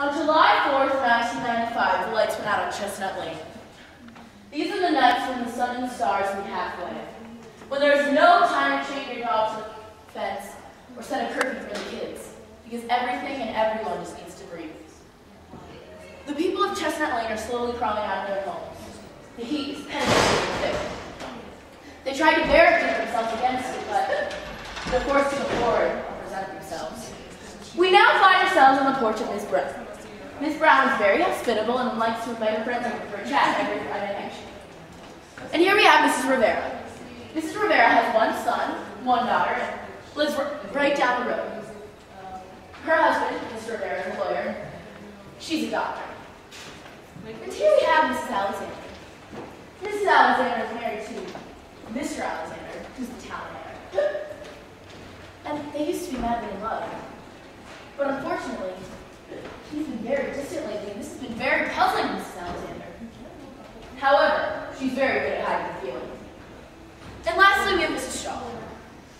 On July 4th, 1995, the lights went out on Chestnut Lane. These are the nights when the sun and the stars meet halfway, when there is no time to chain your dog to the fence or set a curfew for the kids, because everything and everyone just needs to breathe. The people of Chestnut Lane are slowly crawling out of their homes. The heat is penetrating thick. They try to barricade themselves against it, but they're forced to go forward and present themselves. We now find ourselves on the porch of Miss Brown. Miss Brown is very hospitable and likes to invite her friends over for a chat every Friday night. And here we have Mrs. Rivera. Mrs. Rivera has one son, one daughter, and lives right down the road. Her husband, Mr. Rivera, is a lawyer. She's a doctor. And here we have Mrs. Alexander. Mrs. Alexander is married to Mr. Alexander, who's the town mayor. And they used to be madly in love. But unfortunately, he's been very distant lately, and this has been very puzzling to Mrs. Alexander. However, she's very good at hiding the feeling. And lastly, we have Mrs. Shaw.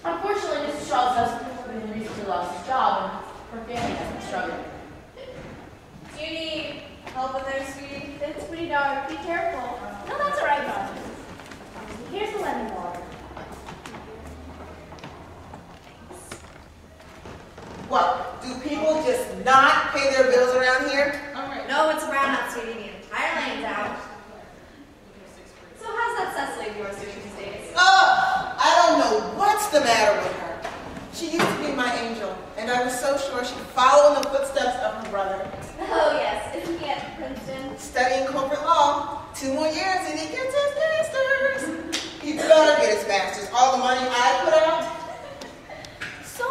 Unfortunately, Mrs. Shaw's husband recently lost his job, and her family has been struggling. Do you need help with there, sweetie? It's pretty dark. Be careful. No, that's all right, Mom. Here's the lemon water. What? Do people just not pay their bills around here? No, it's a brownout, sweetie. The entire lane's out. So how's that Cecily of yours doing these days? Oh, I don't know what's the matter with her. She used to be my angel, and I was so sure she'd follow in the footsteps of her brother. Oh, yes. Isn't he at Princeton? Studying corporate law. 2 more years and he gets his master's. He better get his master's. All the money I put out. So,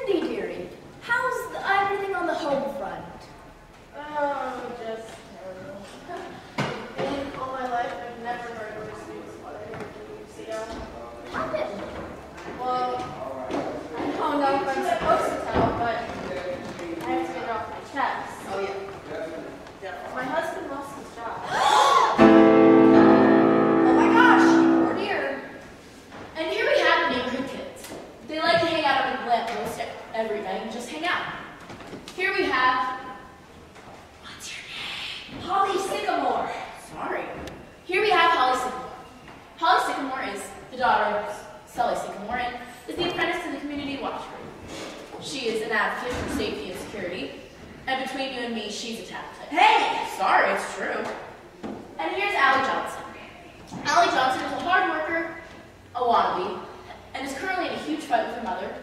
Cindy, dearie, how's everything on the home front? Oh, just terrible. In all my life, I've never heard of students what I heard 2 weeks ago. What happened? Well, I don't know if I'm supposed to tell, but I have to get off my chest. Oh, yeah. My husband lost his job. Oh my gosh, poor dear. And here we have the neighborhood kids. They like to hang out under the lamppost every night and just hang out. Here we have, what's your name? Holly Sycamore. Sorry. Here we have Holly Sycamore. Holly Sycamore is the daughter of Sully Sycamore and is the apprentice to the community watch group. She is an advocate for safety and security. And between you and me, she's a tattletale. Hey! Sorry, it's true. And here's Allie Johnson. Allie Johnson is a hard worker, a wannabe, and is currently in a huge fight with her mother,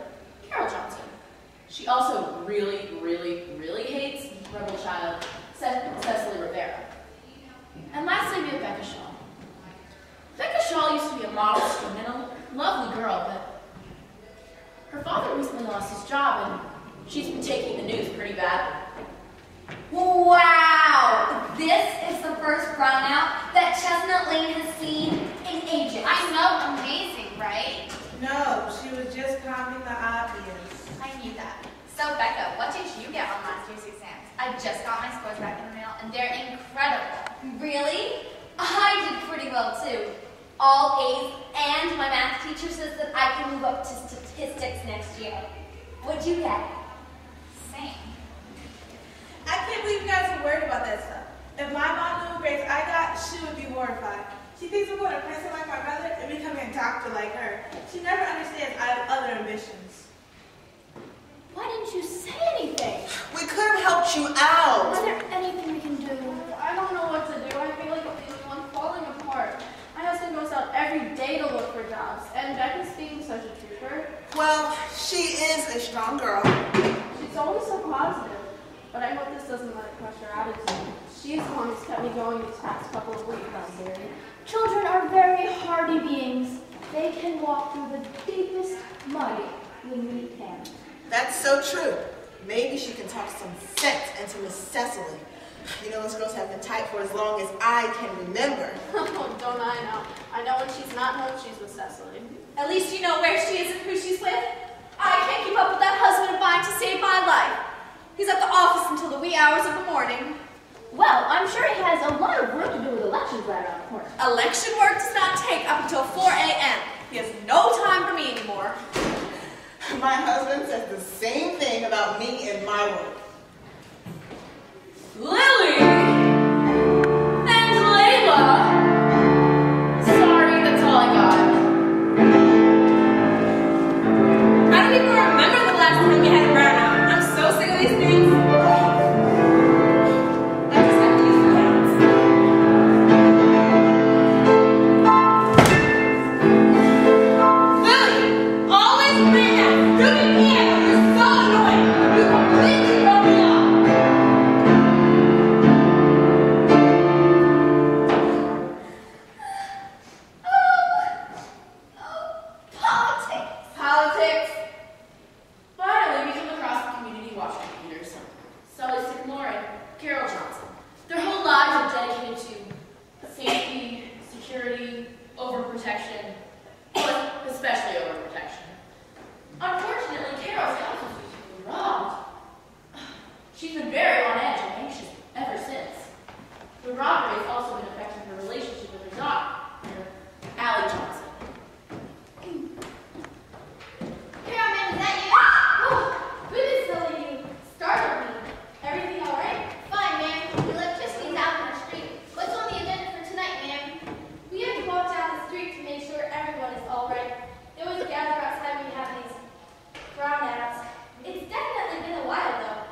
Carol Johnson. She also really, really, really hates rebel child Cecily Rivera. And lastly, we have Becca Shaw. Becca Shaw used to be a model student and a lovely girl, but her father recently lost his job, and she's been taking the news pretty bad. Wow! This is the first brownout that Chestnut Lane has seen in ages. I know, amazing, right? No, she was just copying the obvious. I knew that. So, Becca, what did you get on last year's exams? I just got my scores back in the mail, and they're incredible. Really? I did pretty well too. All A's, and my math teacher says that I can move up to statistics next year. What'd you get? Same. I can't believe you guys are worried about that stuff. If my mom knew what grades I got, she would be horrified. She thinks I'm going to Princeton like my brother and becoming a doctor like her. She never understands I have other ambitions. Why didn't you say anything? We could have helped you out. Is there anything we can do? I don't know what to do. I feel like I'm falling apart. My husband goes out every day to look for jobs, and Becca's being such a trooper. Well, she is a strong girl. She's always so positive. But I hope this doesn't let it crush her attitude. She's the one who's kept me going these past couple of weeks, Barry. Children are very hardy beings. They can walk through the deepest mud when we can. That's so true. Maybe she can talk some sense into Miss Cecily. You know, those girls have been tight for as long as I can remember. Oh, don't I know. I know when she's not home, she's with Cecily. At least you know where she is and who she's with. I can't keep up with that husband of mine to save my life. He's at the office until the wee hours of the morning. Well, I'm sure he has a lot of work to do with elections right around the corner. Election work does not take up until 4 a.m. He has no time for me anymore. My husband says the same thing about me and my work. Carol Johnson. Their whole lives are dedicated to safety, security, overprotection, but especially overprotection. Unfortunately, Carol's house was recently robbed. She's been very on edge and anxious ever since. The robbery has also been affecting her relationship with her daughter, Allie Johnson. Carol, ma'am, is that you? Oh, goodness, Lily, you startled me. Everything all right? Fine, ma'am. The electricity's out on the street. What's on the agenda for tonight, ma'am? We have to walk down the street to make sure everyone is all right. There was a gather outside when we have these brownouts. It's definitely been a while, though.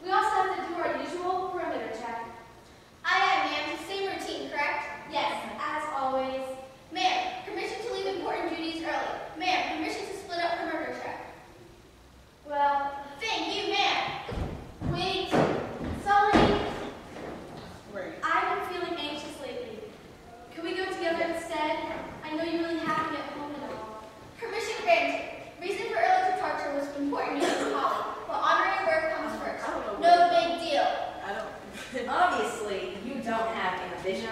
We also have to do our usual perimeter check. Aye, ma'am. Same routine, correct? Yes, as always. Ma'am, permission to leave important duties early. Ma'am, permission to split up perimeter check. Well, thank you, ma'am. Wait, Sully. I've been feeling anxious lately. Could we go together instead? I know you really have to get home and all. Permission granted. Reason for early departure was important news to Holly, but honoring work comes first. No big deal. Obviously, you don't have ambitions.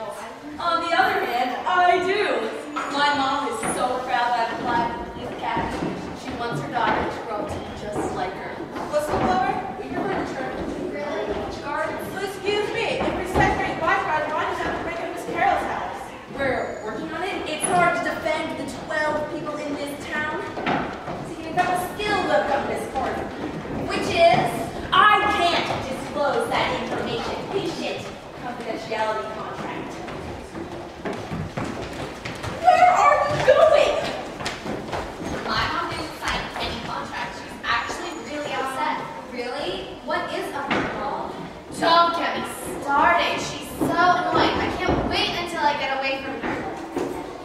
On the other hand, I do. My mom is so proud that I applied for the police academy. She wants her daughter to grow up to be just like her. What's the lower? We can run a church. Really? Which garden? So excuse me, if we're separating watch guards, why does that break up Miss Carol's house? We're working on it. It's hard to defend the 12 people in this town. So you've got to still look up this corner. Which is, I can't disclose that information. Patient confidentiality contract. Where are you going? My mom didn't sign any contract. She's actually really upset. Really? What is up with her mom? Don't get me started. She's so annoying. I can't wait until I get away from her.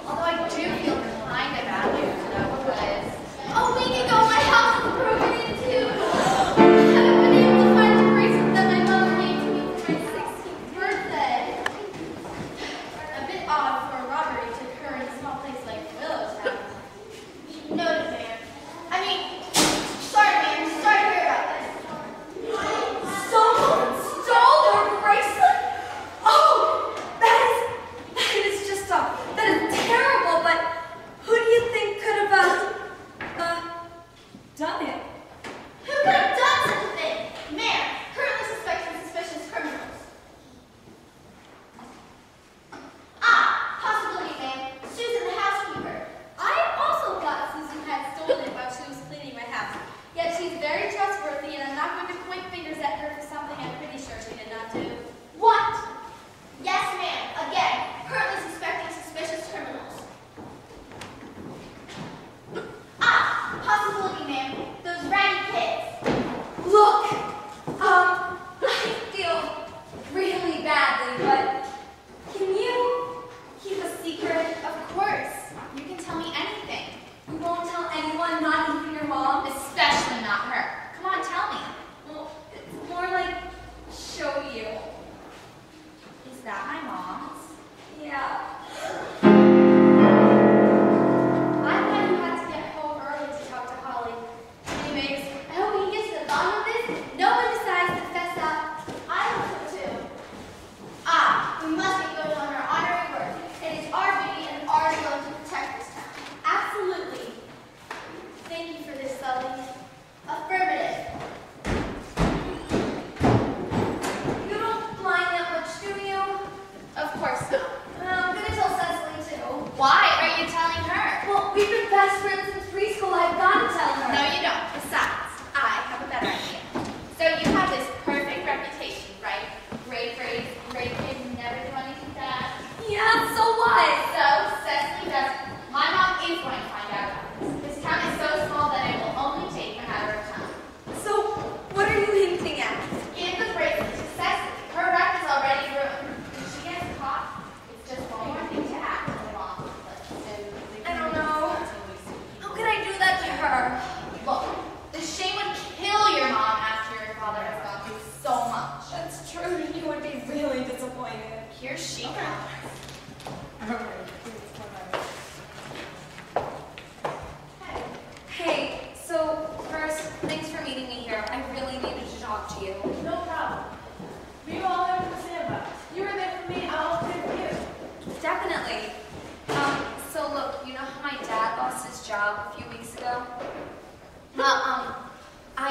Although I do feel kind of bad because a week ago my house was broken into. I haven't been able to find the bracelet that my mother gave to me for my 16th birthday. A bit odd for a robbery to occur in a small place like Willowtown. Noted, ma'am. I mean, sorry, ma'am. Sorry to hear about this. Someone stole your bracelet? Oh, that is just, that is terrible, but who do you think could have, done it? Who could have done such a thing? Ma'am, currently suspecting suspicious criminals. Possibility, ma'am. Susan, the housekeeper. I also thought Susan had stolen it while she was cleaning my house. Yet she's very trustworthy, and I'm not going to point fingers at her for something I'm pretty sure she did not do. What? Yes, ma'am. Again, currently suspecting suspicious criminals. Possibility, ma'am. Those ratty kids. Look, I feel really badly, but can you keep a secret? Of course. You can tell me anything. You won't tell anyone, not even your mom? Especially not her. Come on, tell me. Well, it's more like show you. Is that my mom's? Yeah. I thought you had to get home early to talk to Holly. Anyways, I hope he gets to the bottom of this. No one decides to fess up. I hope so too. We must get going on our honorary work. It is our duty and our role to protect this town. Absolutely. Thank you for this, Sully. Affirmative. You don't mind that much, do you? Of course not. I'm gonna tell Cecily too. Why are you telling her? Well, we've been best friends since preschool. I've got to tell her. No, you don't. Besides, I have a better idea. So you have this perfect reputation, right? Great grades, great kid, never do anything bad. Yeah, so what? So Cecily doesn't. My mom is going to find out about this. This town is so small that it will only take a matter of time. So, what are you hinting at? Give the bracelet to Cecily. Her record is already ruined. If she gets caught, it's just one more thing to add to the long list. I don't know. How could I do that to her? Look, the shame would kill your mom after your father has gone through so much. That's true. You would be really disappointed. Here she comes. Hey, so first, thanks for meeting me here. I really needed to talk to you. No problem. We all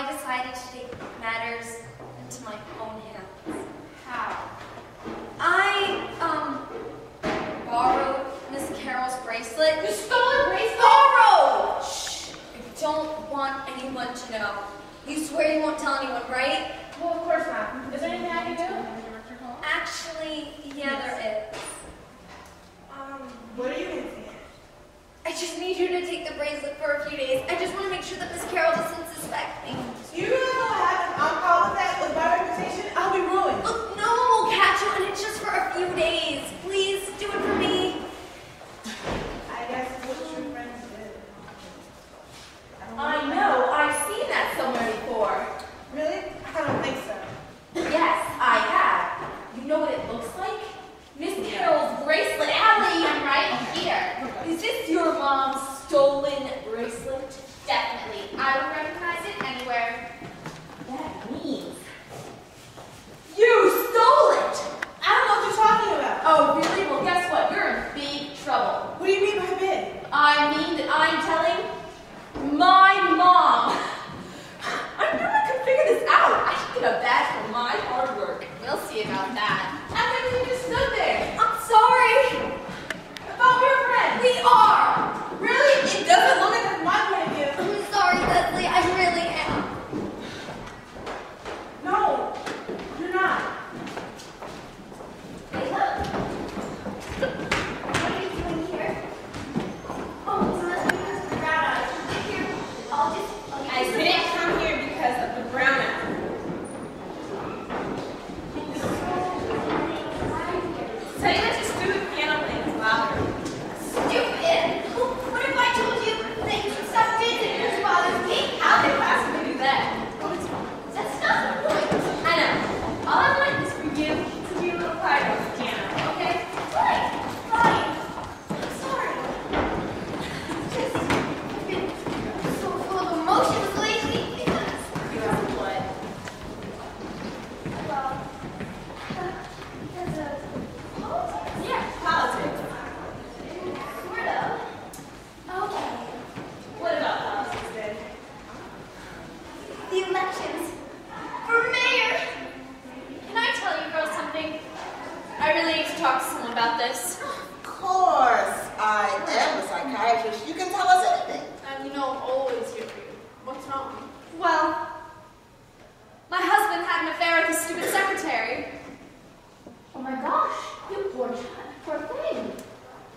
I decided to take matters into my own hands. How? I, borrowed Miss Carol's bracelet. You stole her bracelet? Borrowed! Shh! I don't want anyone to know. You swear you won't tell anyone, right? Well, of course not. Is there anything I can do? Actually, yeah, there is. What are you hinting at? I just need you to take the bracelet for a few days. I just want to make sure that Miss Carol doesn't suspect me. Do you really know what happens? I'm calling that with my reputation. I'll be ruined. Look, no one will catch you, and it's just for a few days. Please, do it for me. I guess it's what true friends do. I know. I've seen that somewhere before. Really? I don't think so. Yes, I have. You know what it looks like? Miss Carol's bracelet. Allie, I'm right here. Is this your mom's stolen bracelet? Definitely. I would recognize it anywhere. That means you stole it. I don't know what you're talking about. Oh, really? Well, guess what? You're in big trouble. What do you mean by big? I mean that I'm telling my mom. I knew I could figure this out. I should get a badge for my hard work. We'll see about that. I think you just stood there. I'm sorry. I thought we were friends. We are. Really? It doesn't look like that's my point of view. I'm sorry, Leslie. I really am. No, you're not. Hey, look. What are you doing here? Oh, so that's because of the brown eyes. Here, I'll get I some didn't come here because of the brown eye. So you just threw the piano playing louder. Stupid! What if I told you that you should stop dancing because bothers me? How could I possibly do that? That's not the point. I know. All I want is for you to be a little quiet on the piano, okay? Fine, fine. I'm sorry. Just, I've been so full of emotions lately because, You have what? well, because of politics. Yeah, politics. Sort of. Okay. What about politics then? The elections for mayor. Can I tell you girls something? I really need to talk to someone about this. Of course, I am a psychiatrist. You can tell us anything. And you know I'm always here for you. What's wrong? Well, my husband had an affair with his stupid secretary. Oh my gosh, you poor thing.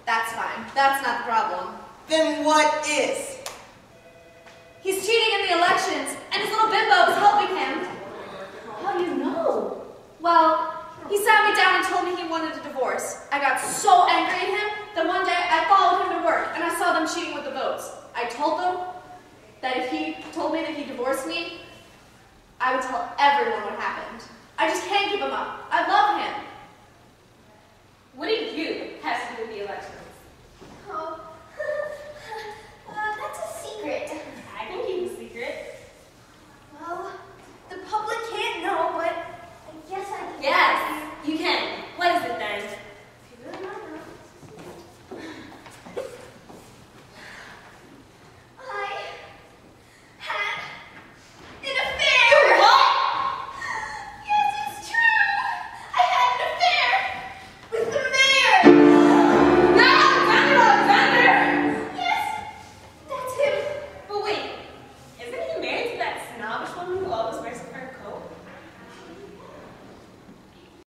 That's fine. That's not the problem. Then what is? He's cheating in the elections, and his little bimbo is helping him. How do you know? Well, he sat me down and told me he wanted a divorce. I got so angry at him that one day I followed him to work, and I saw them cheating with the votes. I told them that if he told me that he divorced me, I would tell everyone what happened. I just can't keep him up. I love him. What did you